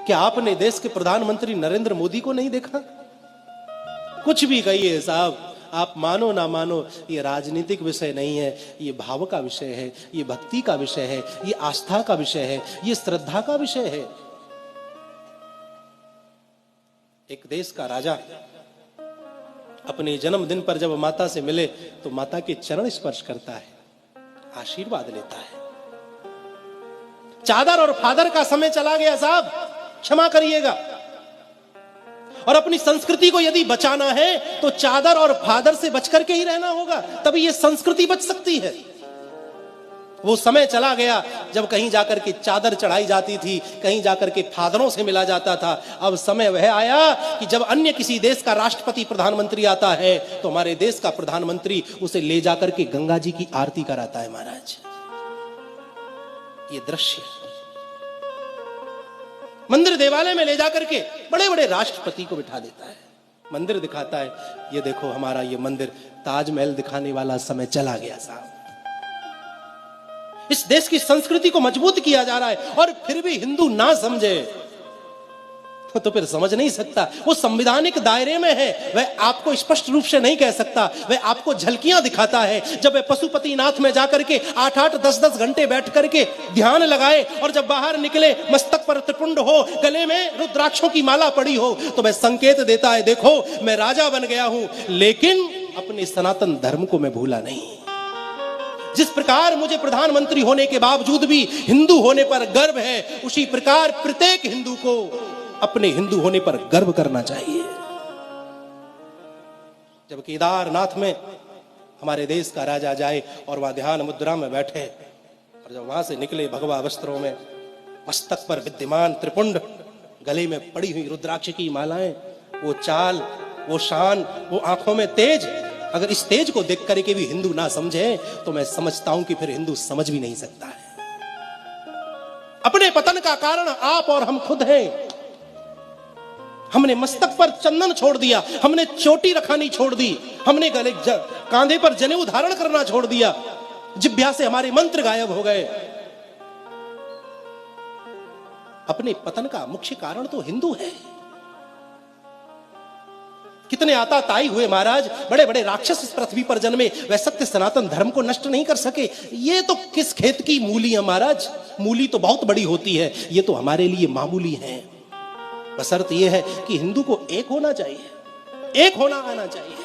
क्या आपने देश के प्रधानमंत्री नरेंद्र मोदी को नहीं देखा? कुछ भी कहिए साहब, आप मानो ना मानो, ये राजनीतिक विषय नहीं है, ये भाव का विषय है, ये भक्ति का विषय है, ये आस्था का विषय है, ये श्रद्धा का विषय है। एक देश का राजा अपने जन्मदिन पर जब माता से मिले तो माता के चरण स्पर्श करता है, आशीर्वाद लेता है। चादर और फादर का समय चला गया साहब, क्षमा करिएगा। और अपनी संस्कृति को यदि बचाना है तो चादर और फादर से बचकर के ही रहना होगा, तभी ये संस्कृति बच सकती है। वो समय चला गया जब कहीं जाकर के चादर चढ़ाई जाती थी, कहीं जाकर के फादरों से मिला जाता था। अब समय वह आया कि जब अन्य किसी देश का राष्ट्रपति प्रधानमंत्री आता है तो हमारे देश का प्रधानमंत्री उसे ले जाकर के गंगा जी की आरती कराता है। महाराज, ये दृश्य मंदिर देवालय में ले जाकर के बड़े बड़े राष्ट्रपति को बिठा देता है, मंदिर दिखाता है, ये देखो हमारा ये मंदिर। ताजमहल दिखाने वाला समय चला गया साहब। इस देश की संस्कृति को मजबूत किया जा रहा है और फिर भी हिंदू ना समझे तो फिर समझ नहीं सकता। वो संवैधानिक दायरे में है, वह आपको स्पष्ट रूप से नहीं कह सकता, वह आपको झलकियां दिखाता है। जब वह पशुपतिनाथ में जाकर के 8-8, 10-10 घंटे बैठ करके ध्यान लगाए और जब बाहर निकले मस्तक पर त्रिपुंड हो, गले में रुद्राक्षों की माला पड़ी हो, तो वह संकेत देता है, देखो मैं राजा बन गया हूं लेकिन अपने सनातन धर्म को मैं भूला नहीं। जिस प्रकार मुझे प्रधानमंत्री होने के बावजूद भी हिंदू होने पर गर्व है, उसी प्रकार प्रत्येक हिंदू को अपने हिंदू होने पर गर्व करना चाहिए। जब केदारनाथ में हमारे देश का राजा जाए और वह ध्यान मुद्रा में बैठे और जब वहां से निकले भगवा वस्त्रों में, मस्तक पर विद्यमान त्रिपुंड, गले में पड़ी हुई रुद्राक्ष की मालाएं, वो चाल, वो शान, वो आंखों में तेज, अगर इस तेज को देख करके भी हिंदू ना समझे तो मैं समझता हूं कि फिर हिंदू समझ भी नहीं सकता है। अपने पतन का कारण आप और हम खुद हैं। हमने मस्तक पर चंदन छोड़ दिया, हमने चोटी रखानी छोड़ दी, हमने गले कांधे पर जनेऊ धारण करना छोड़ दिया, जिह्वा से हमारे मंत्र गायब हो गए। अपने पतन का मुख्य कारण तो हिंदू है। कितने आताताई हुए महाराज, बड़े बड़े राक्षस इस पृथ्वी पर जन्मे, वह सत्य सनातन धर्म को नष्ट नहीं कर सके। ये तो किस खेत की मूली है महाराज, मूली तो बहुत बड़ी होती है, ये तो हमारे लिए मामूली है। बशर्त यह है कि हिंदू को एक होना चाहिए, एक होना आना चाहिए।